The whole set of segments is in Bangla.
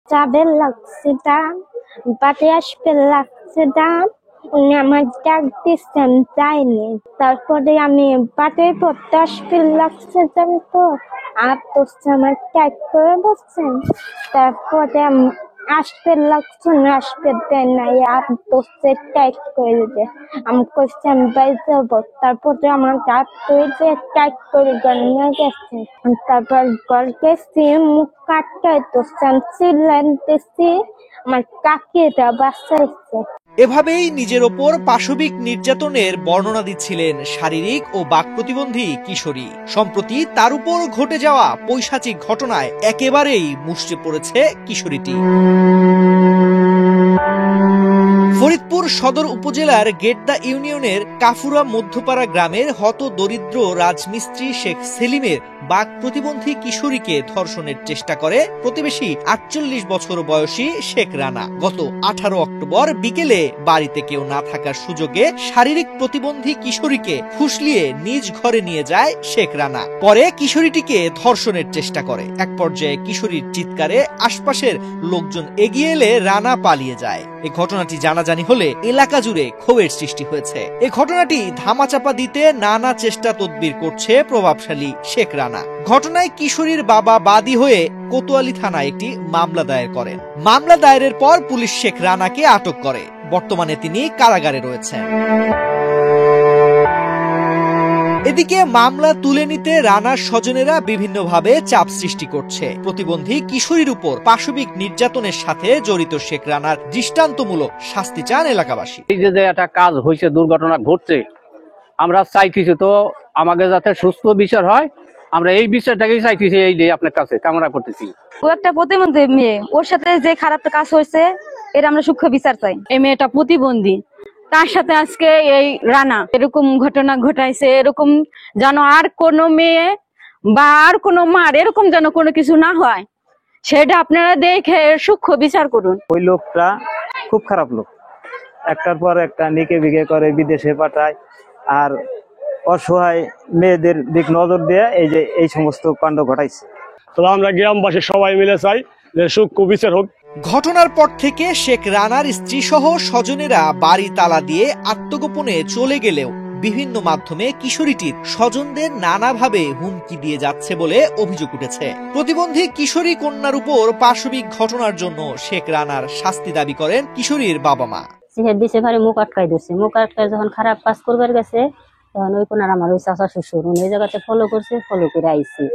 চাঁদের লাগছে দাম, বাটে আসবে লাগছে দাম। উনি আমার ডাক দিচ্ছেন যায়নি, তারপরে আমি বাটে পড়তে আসবে লাগছে দাম, তো আর তো আমার ট্যাগ করে বসছেন। তারপরে আসবে লাগছে না, আসবে দেয় নাই, আর তো ট্যাগ করে দে। আমি কইছি আমি বাইরে যাবো, তারপরে আমার হাত ধরে ট্যাগ করে নিয়ে গেছে। তারপর ঘর গেছি, মুখ কাটতে তো চিল্লাইতেছি, আমার কাকিটা বাঁচাইছে। এভাবেই নিজের ওপর পাশবিক নির্যাতনের বর্ণনা দিচ্ছিলেন শারীরিক ও বাক প্রতিবন্ধী কিশোরী। সম্প্রতি তার উপর ঘটে যাওয়া পৈশাচিক ঘটনায় একেবারেই মুষড়ে পড়েছে কিশোরীটি। ফরিদপুর সদর উপজেলার গেটদা ইউনিয়নের কাফুরা মধ্যপাড়া গ্রামের হত দরিদ্র রাজমিস্ত্রি শেখ সেলিমের বাক প্রতিবন্ধী কিশোরীকে ধর্ষণের চেষ্টা করে প্রতিবেশী ৪৮ বছর বয়সী শেখ রানা। গত ১৮ অক্টোবর বিকেলে বাড়িতে কেউ না থাকার সুযোগে শারীরিক প্রতিবন্ধী কিশোরীকে ফুসলিয়ে নিজ ঘরে নিয়ে যায় শেখ রানা। পরে কিশোরীটিকে ধর্ষণের চেষ্টা করে। এক পর্যায়ে কিশোরীর চিৎকারে আশপাশের লোকজন এগিয়ে এলে রানা পালিয়ে যায়। এই ঘটনাটি জানাজানি হলে এলাকা জুড়ে ক্ষোভের সৃষ্টি হয়েছে। এই ঘটনাটি ধামাচাপা দিতে নানা চেষ্টা তদবির করছে প্রভাবশালী শেখ রানা। ঘটনায় কিশোরীর বাবা বাদী হয়ে কোতোয়ালি থানায় একটি মামলা দায়ের করেন। মামলা দায়েরের পর পুলিশ শেখ রানাকে আটক করে। বর্তমানে তিনি কারাগারে রয়েছেন। এদিকে মামলা তুলে নিতে রানার স্বজনেরা বিভিন্নভাবে চাপ সৃষ্টি করছে। প্রতিবন্ধী কিশোরীর উপর পাশবিক নির্যাতনের সাথে জড়িত শেখ রানার দৃষ্টান্তমূলক শাস্তি চান এলাকাবাসী। এই যে একটা কাজ হয়েছে, দুর্ঘটনা ঘটছে, আমরা চাইতেছি তো আমাকে যাতে সুস্থ বিচার হয়, আমরা এই বিচারটাকেই চাইতেছি। এই যে আপনার কাছে কামনা করতেছি। ও একটা প্রতিবন্ধী মেয়ে, ওর সাথে যে খারাপ কাজ হয়েছে এর আমরা সূক্ষ্ম বিচার চাই। এই মেয়েটা প্রতিবন্ধী, তার সাথে আজকে এই রানা এরকম ঘটনা ঘটাইছে। এরকম যেন আর কোনো মেয়ে বা আর কোনো মার এরকম যেন কোনো কিছু না হয়, সেটা আপনারা দেখে সূক্ষ্ম বিচার করুন। ওই লোকটা খুব খারাপ লোক, একটার পর একটা নিকে বিকে করে বিদেশে পাঠায়, আর অসহায় মেয়েদের দিক নজর দিয়ে এই যে এই সমস্ত কাণ্ড ঘটাইছে। তো আমরা গ্রামবাসী সবাই মিলে চাই যে সূক্ষ্ম বিচার হোক। ঘটনার পর থেকে শেখ রানার স্ত্রী সহ স্বজনেরা বাড়ি তালা দিয়ে আত্মগোপনে চলে গেলেও বিভিন্ন মাধ্যমে কিশোরীটির স্বজনদের নানাভাবে হুমকি দিয়ে যাচ্ছে বলে অভিযোগ উঠেছে। প্রতিবন্ধী কিশোরী কন্যার উপর পাশবিক ঘটনার জন্য শেখ রানার শাস্তি দাবি করেন কিশোরীর বাবা মা। মুখ আটকাই দিচ্ছে, মুখ আটকায় যখন খারাপ কাজ করবার গেছে তখন ওই কোনার আমার ওই চাচা শ্বশুর ওই জায়গাতে ফলো করছে, ফলো করে আইসি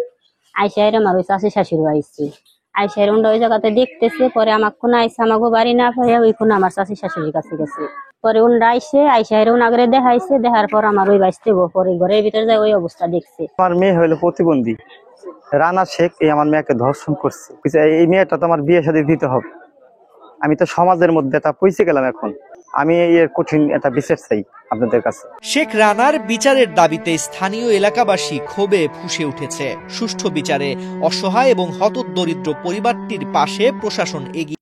আইসাইর আমার ওই চাষি শাশুড়ি আইসি আইসাইর ওই জায়গাতে দেখতেছে। পরে আমার কোন আইসে আমাকে বাড়ি না পাইয়া ওই কোন আমার চাষি শাশুড়ির কাছে গেছে। পরে ওনরা আইসাইর আগে দেখাইছে, দেখার পর আমার ওই বাঁচতে পরে ঘরের ভিতরে যায় ওই অবস্থা দেখছে। আমার মেয়ে হইলো প্রতিবন্ধী, রানা শেখ এই আমার মেয়েকে ধর্ষণ করছে। এই মেয়েটা তো আমার বিয়ে শাদী দিতে হবে, আমি তো সমাজের মধ্যে তা পৌঁছে গেলাম। এখন আমি এর কঠিন একটা বিচার চাই আপনাদের কাছে। শেখ রানার বিচারের দাবিতে স্থানীয় এলাকাবাসী ক্ষোভে ফুঁসে উঠেছে। সুষ্ঠু বিচারে অসহায় এবং হতদরিদ্র পরিবারটির পাশে প্রশাসন এগিয়ে